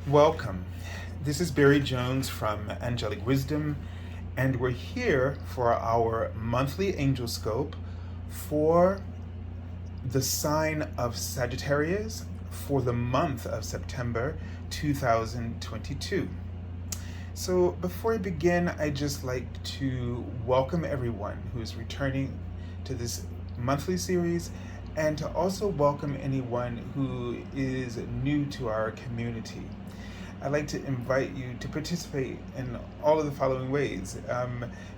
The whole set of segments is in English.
Welcome. This is Barry Jones from Angelic Wisdom, and we're here for our monthly Angelscope for the sign of Sagittarius for the month of September 2022. So before I begin, I'd just like to welcome everyone who's returning to this monthly series and to also welcome anyone who is new to our community. I'd like to invite you to participate in all of the following ways.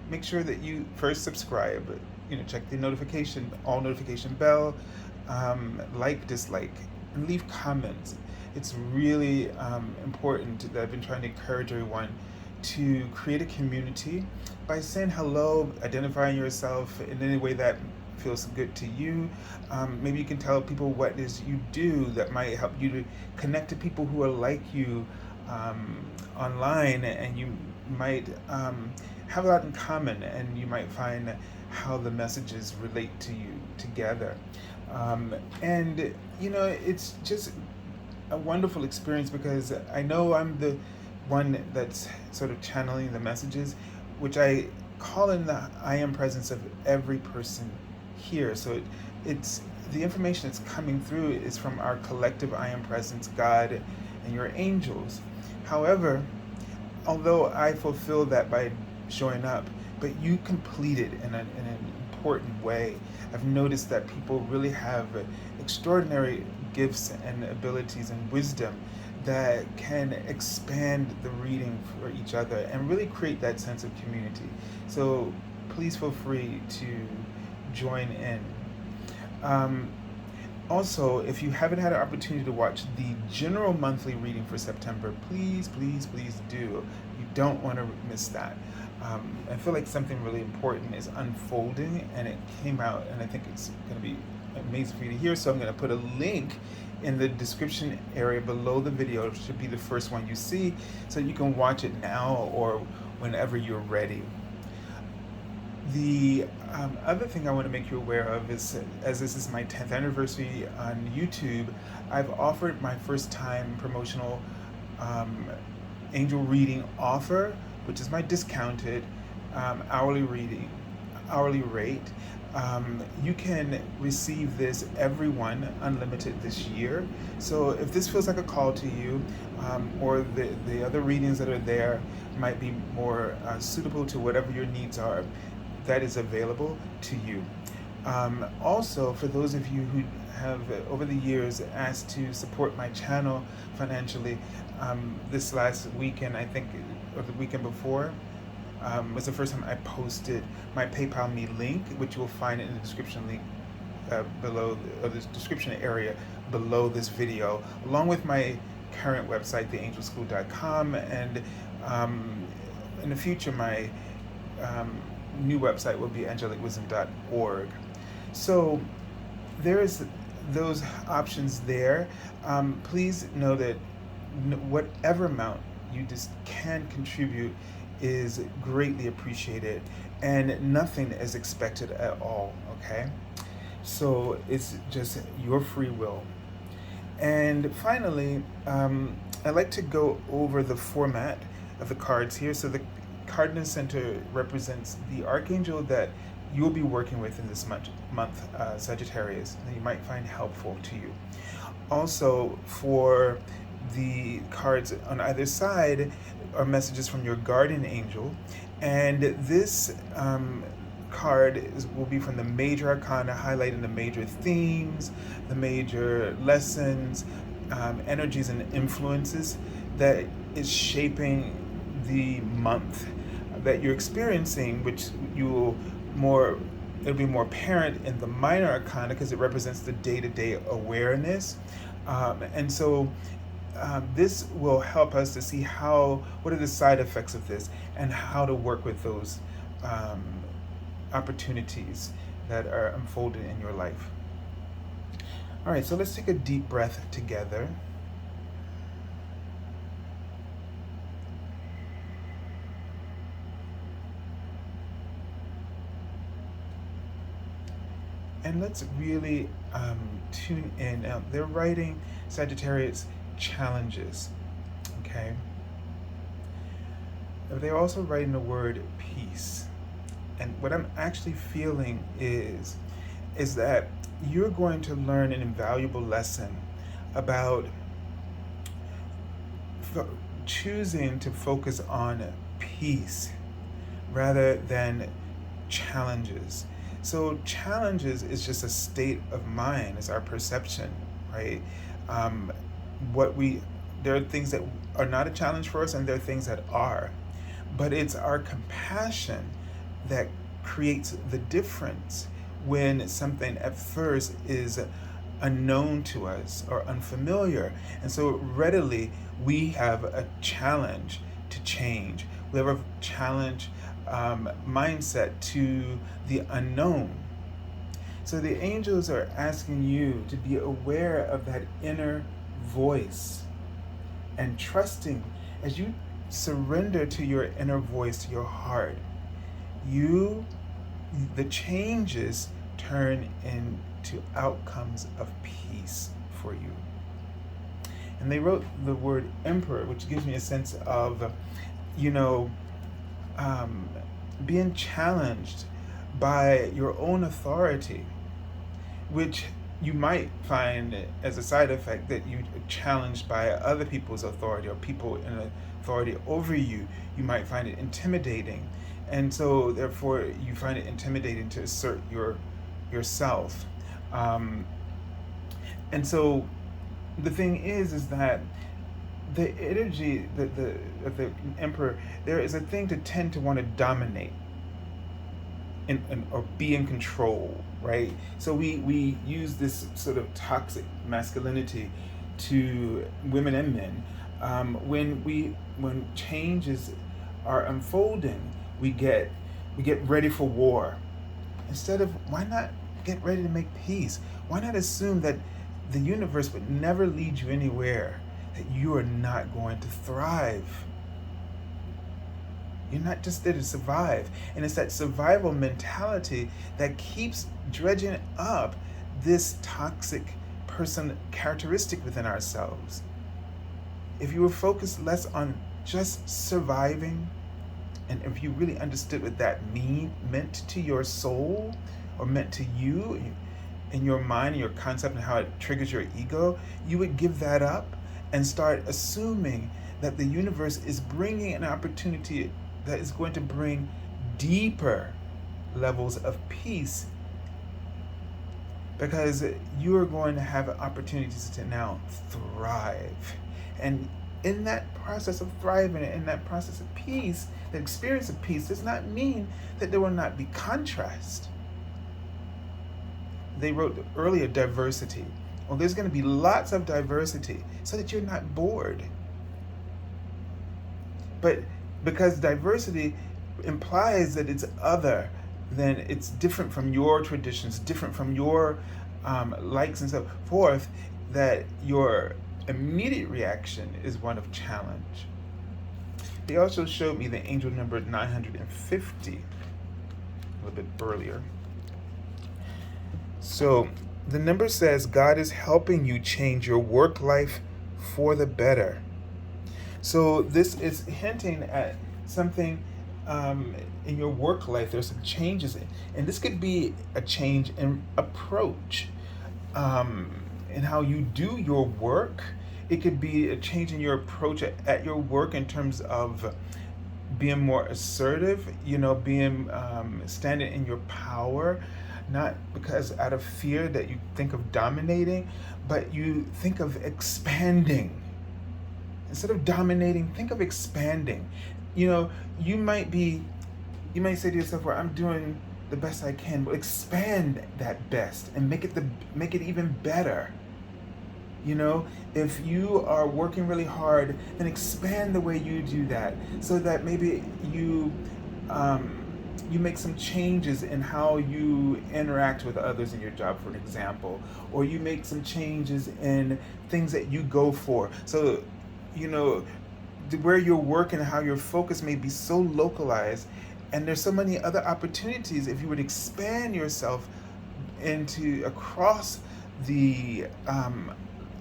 Make sure that you first subscribe, check the all notification bell, like, dislike, and leave comments. It's really important that I've been trying to encourage everyone to create a community by saying hello, identifying yourself in any way that feels good to you. Maybe you can tell people what it is you do that might help you to connect to people who are like you online, and you might have a lot in common, and you might find how the messages relate to you together. And it's just a wonderful experience because I know I'm the one that's sort of channeling the messages, which I call in the I am presence of every person here. So it's the information that's coming through is from our collective I am presence, God, and your angels. However, although I fulfill that by showing up, but you complete it in an important way. I've noticed that people really have extraordinary gifts and abilities and wisdom that can expand the reading for each other and really create that sense of community. So please feel free to join in. Also, if you haven't had an opportunity to watch the general monthly reading for September, please do. You don't want to miss that. I feel like something really important is unfolding, and it came out, and I think it's going to be amazing for you to hear. So I'm going to put a link in the description area below the video. It should be the first one you see, so you can watch it now or whenever you're ready. The other thing I want to make you aware of is, as this is my 10th anniversary on YouTube, I've offered my first time promotional angel reading offer, which is my discounted hourly rate. You can receive this everyone unlimited this year. So if this feels like a call to you, or the other readings that are there might be more suitable to whatever your needs are, that is available to you. Also, for those of you who have over the years asked to support my channel financially, this last weekend, I think, or the weekend before, was the first time I posted my PayPal Me link, which you will find in the description link below, or the description area below this video, along with my current website, theangelschool.com, and in the future, my new website will be angelicwisdom.org. So there's those options there. Please know that whatever amount you just can contribute is greatly appreciated, and nothing is expected at all, okay? So it's just your free will. And finally, I'd like to go over the format of the cards here. So the card in the center represents the archangel that you'll be working with in this month, Sagittarius, that you might find helpful to you. Also, for the cards on either side are messages from your guardian angel, and this card will be from the Major Arcana, highlighting the major themes, the major lessons, energies and influences that is shaping the month that you're experiencing, which it'll be more apparent in the Minor Arcana because it represents the day-to-day awareness. And so this will help us to see what are the side effects of this and how to work with those opportunities that are unfolded in your life. All right, so let's take a deep breath together. And let's really tune in. Now, they're writing Sagittarius challenges. Okay. They're also writing the word peace. And what I'm actually feeling is that you're going to learn an invaluable lesson about choosing to focus on peace rather than challenges. So challenges is just a state of mind, it's our perception, right? Um, there are things that are not a challenge for us, and there are things that are. But it's our compassion that creates the difference when something at first is unknown to us or unfamiliar. And so readily we have a challenge to change. We have a challenge mindset to the unknown. So the angels are asking you to be aware of that inner voice and trusting as you surrender to your inner voice, to your heart. The changes turn into outcomes of peace for you. And they wrote the word emperor, which gives me a sense of, being challenged by your own authority, which you might find as a side effect that you're challenged by other people's authority or people in authority over you. You might find it intimidating. And so therefore you find it intimidating to assert yourself. And so the thing is that the energy of the emperor, there is a thing to tend to want to dominate or be in control, right? So we use this sort of toxic masculinity to women and men. When changes are unfolding, we get ready for war. Instead of, why not get ready to make peace? Why not assume that the universe would never lead you anywhere that you are not going to thrive? You're not just there to survive. And it's that survival mentality that keeps dredging up this toxic person characteristic within ourselves. If you were focused less on just surviving, and if you really understood what that meant to your soul, or meant to you in your mind and your concept and how it triggers your ego, you would give that up and start assuming that the universe is bringing an opportunity that is going to bring deeper levels of peace, because you are going to have opportunities to now thrive. And in that process of thriving, in that process of peace, the experience of peace does not mean that there will not be contrast. They wrote earlier diversity. Well, there's going to be lots of diversity so that you're not bored. But because diversity implies that it's other, then it's different from your traditions, different from your likes and so forth, that your immediate reaction is one of challenge. They also showed me the angel number 950, a little bit earlier. So the number says God is helping you change your work life for the better. So this is hinting at something in your work life. There's some changes and this could be a change in approach in how you do your work. It could be a change in your approach at your work in terms of being more assertive, being standing in your power, not because out of fear that you think of dominating, but you think of expanding. Instead of dominating, think of expanding. You might say to yourself, well, I'm doing the best I can, but expand that best and make it even better. If you are working really hard, then expand the way you do that, so that maybe you make some changes in how you interact with others in your job, for an example, or you make some changes in things that you go for. So, where you're working and how your focus may be so localized, and there's so many other opportunities if you would expand yourself across the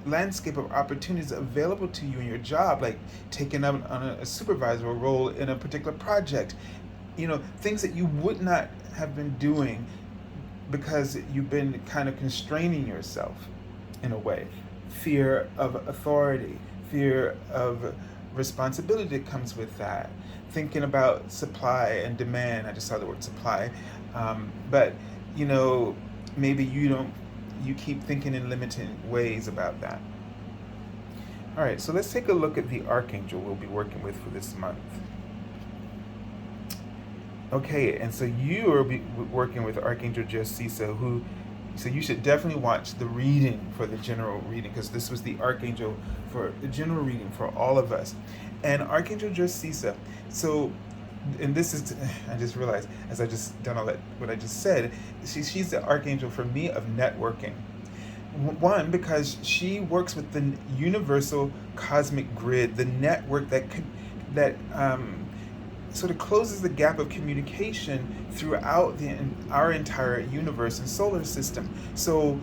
landscape of opportunities available to you in your job, like taking up on a supervisor role in a particular project. Things that you would not have been doing because you've been kind of constraining yourself in a way. Fear of authority, fear of responsibility that comes with that. Thinking about supply and demand. I just saw the word supply. But maybe you keep thinking in limiting ways about that. All right, so let's take a look at the archangel we'll be working with for this month. Okay, and so you are working with Archangel Jessisa, so you should definitely watch the reading for the general reading, because this was the archangel for the general reading for all of us. And Archangel Jessisa, and this is, I just realized as I just done all that, what I just said, she's the archangel for me of networking. One, because she works with the universal cosmic grid, the network that sort of closes the gap of communication throughout our entire universe and solar system. So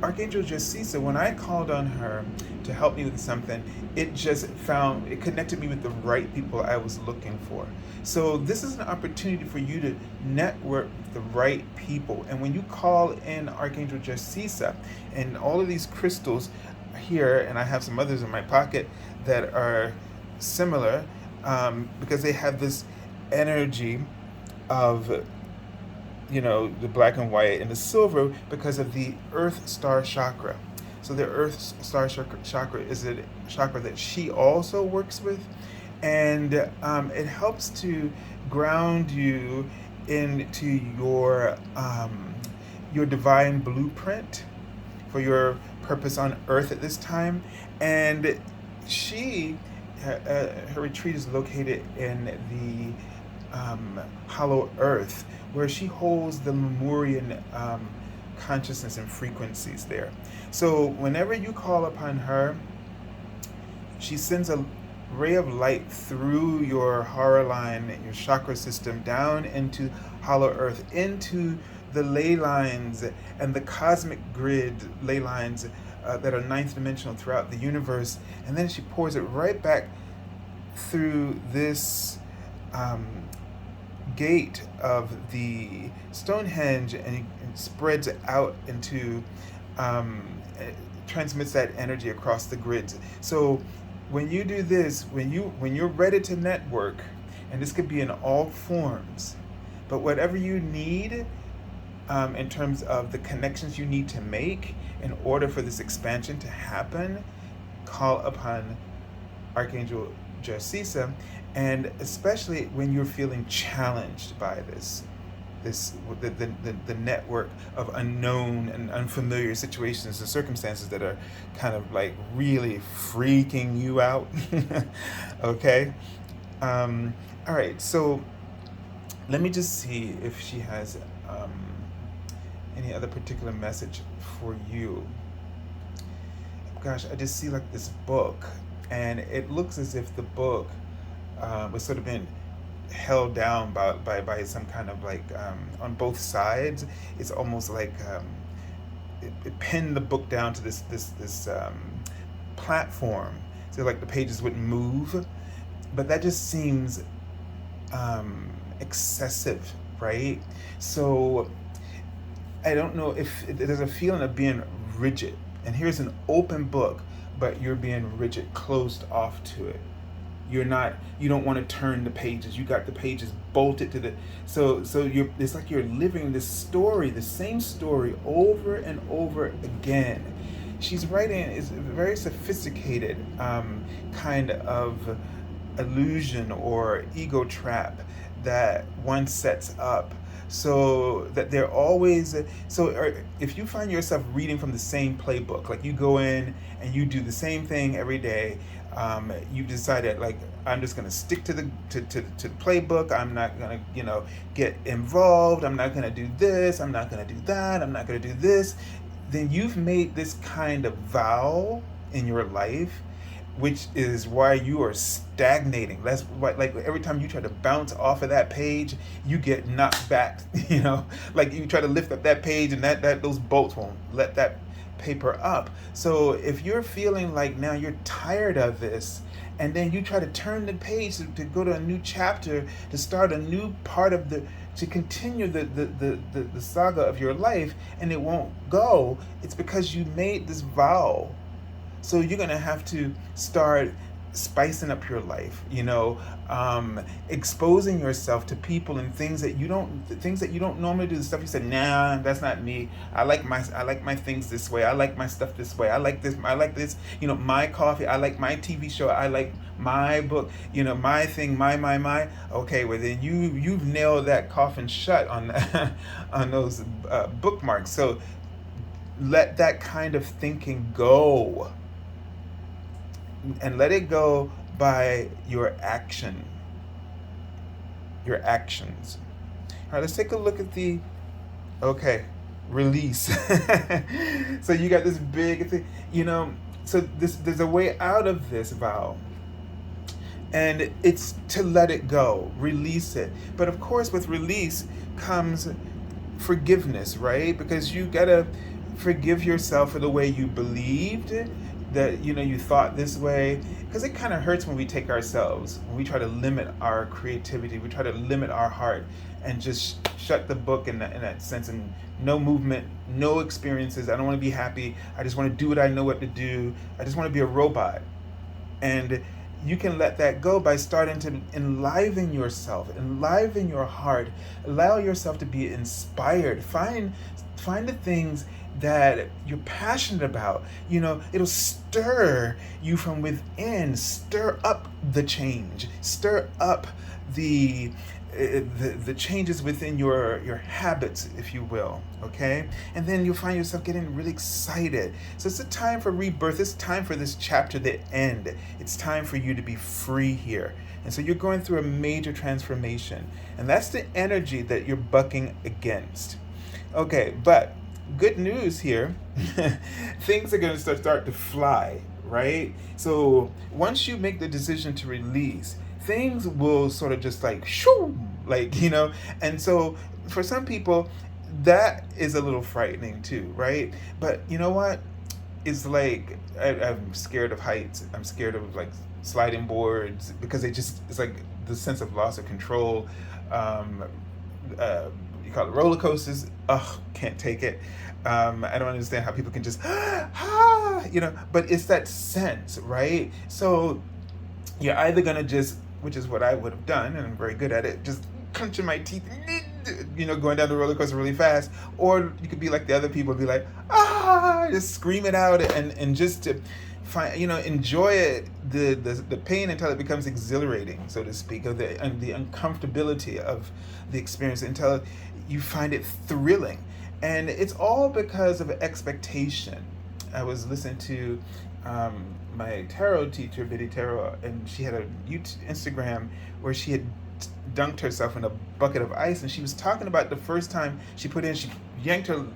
Archangel Jessisa, when I called on her to help me with something, it connected me with the right people I was looking for. So this is an opportunity for you to network with the right people. And when you call in Archangel Jessisa, and all of these crystals here, and I have some others in my pocket that are similar, because they have this energy of the black and white and the silver, because of the earth star chakra. So the earth star chakra is a chakra that she also works with, and it helps to ground you into your divine blueprint for your purpose on earth at this time. And her retreat is located in the hollow earth, where she holds the Lemurian consciousness and frequencies there. So whenever you call upon her, she sends a ray of light through your hara line, your chakra system, down into hollow earth, into the ley lines and the cosmic grid ley lines that are ninth dimensional throughout the universe. And then she pours it right back through this gate of the Stonehenge, and it spreads it out into, transmits that energy across the grids. So when you do this, when you're ready to network, and this could be in all forms, but whatever you need in terms of the connections you need to make in order for this expansion to happen, call upon Archangel Jessisa. And especially when you're feeling challenged by the network of unknown and unfamiliar situations and circumstances that are kind of like really freaking you out. Okay. All right. So let me just see if she has any other particular message for you. Gosh, I just see like this book, and it looks as if the book was sort of being held down by some kind of like on both sides. It's almost like it pinned the book down to this platform, so like the pages wouldn't move. But that just seems excessive, right? So I don't know if there's a feeling of being rigid, and here's an open book, but you're being rigid, closed off to it. You don't want to turn the pages. You got the pages bolted to so it's like you're living this story, the same story over and over again. She's writing is a very sophisticated kind of illusion or ego trap that one sets up, so that they're always, if you find yourself reading from the same playbook, like you go in and you do the same thing every day, you decided, like, I'm just going to stick to the playbook. I'm not going to get involved. I'm not going to do this. I'm not going to do that. I'm not going to do this. Then you've made this kind of vow in your life, which is why you are stagnating. That's why, like, every time you try to bounce off of that page, you get knocked back. Like you try to lift up that page, and that those bolts won't let that paper up. So if you're feeling like now you're tired of this, and then you try to turn the page to go to a new chapter, to start a new part of to continue the saga of your life, and it won't go, it's because you made this vow. So you're going to have to start spicing up your life, exposing yourself to people and things that you don't normally do. The stuff you said, nah, that's not me. I like my things this way. I like my stuff this way. I like this. My coffee. I like my TV show. I like my book. My thing. My. Okay, well then you've nailed that coffin shut on on those bookmarks. So let that kind of thinking go. And let it go by your actions. All right, let's take a look at release. So you got this big thing, so there's a way out of this vow. And it's to let it go, release it. But of course, with release comes forgiveness, right? Because you gotta forgive yourself for the way you believed, that you thought this way, because it kind of hurts when we take ourselves, when we try to limit our creativity, we try to limit our heart and just shut the book in that sense, and no movement, no experiences. I don't want to be happy. I just want to do what I know what to do. I just want to be a robot. And you can let that go by starting to enliven yourself, enliven your heart, allow yourself to be inspired. Find the things that you're passionate about. It'll stir you from within, stir up the change, stir up the changes within your habits, if you will, okay? And then you'll find yourself getting really excited. So it's a time for rebirth. It's time for this chapter to end. It's time for you to be free here. And so you're going through a major transformation. And that's the energy that you're bucking against. Okay, but good news here, things are going to start to fly, right? So once you make the decision to release, things will sort of just like shoo, and so for some people that is a little frightening too, right? But you know what? It's like I'm scared of heights. I'm scared of like sliding boards, because it's like the sense of loss of control. You call it roller coasters. Ugh, can't take it. I don't understand how people can just, but it's that sense, right? So you're either going to just, which is what I would have done, and I'm very good at it, just clenching my teeth, going down the roller coaster really fast. Or you could be like the other people, be like, just scream it out and just to find, enjoy it, the pain until it becomes exhilarating, so to speak, of the uncomfortability of the experience, until you find it thrilling. And it's all because of expectation. I was listening to my tarot teacher, Biddy Tarot, and she had a Instagram where she had dunked herself in a bucket of ice, and she was talking about the first time she yanked her,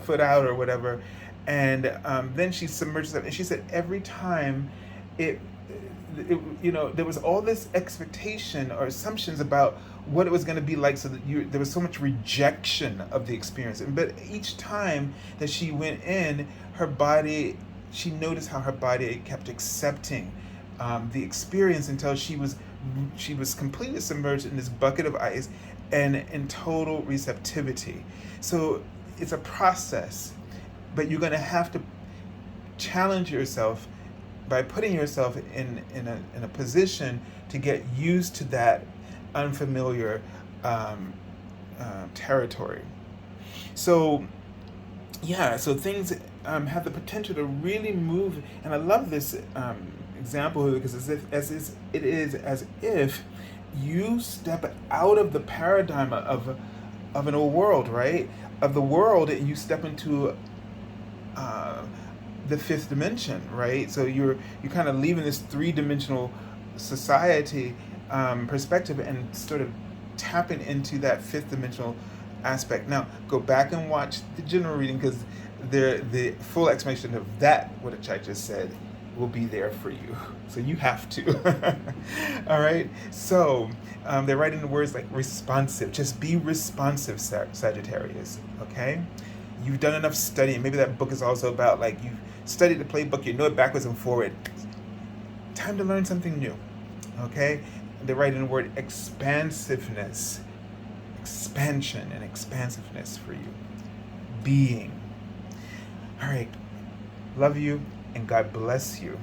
foot out or whatever, and then she submerged herself, and she said every time it there was all this expectation or assumptions about what it was going to be like, so that there was so much rejection of the experience. But each time that she went in, she noticed how her body kept accepting the experience, until she was completely submerged in this bucket of ice and in total receptivity. So it's a process, but you're going to have to challenge yourself by putting yourself in a position to get used to that unfamiliar territory. So things have the potential to really move, and I love this example, because it is as if you step out of the paradigm of an old world, right? Of the world, and you step into the fifth dimension, right? So you're kind of leaving this three-dimensional society perspective and sort of tapping into that fifth dimensional aspect. Now, go back and watch the general reading, because the full explanation of that, what I just said, will be there for you. So you have to. All right? So they're writing the words like responsive. Just be responsive, Sagittarius. Okay? You've done enough studying. Maybe that book is also about like you've studied the playbook, you know it backwards and forward. Time to learn something new. Okay? They're writing the word expansiveness, expansion and expansiveness for you. Being. All right. Love you and God bless you.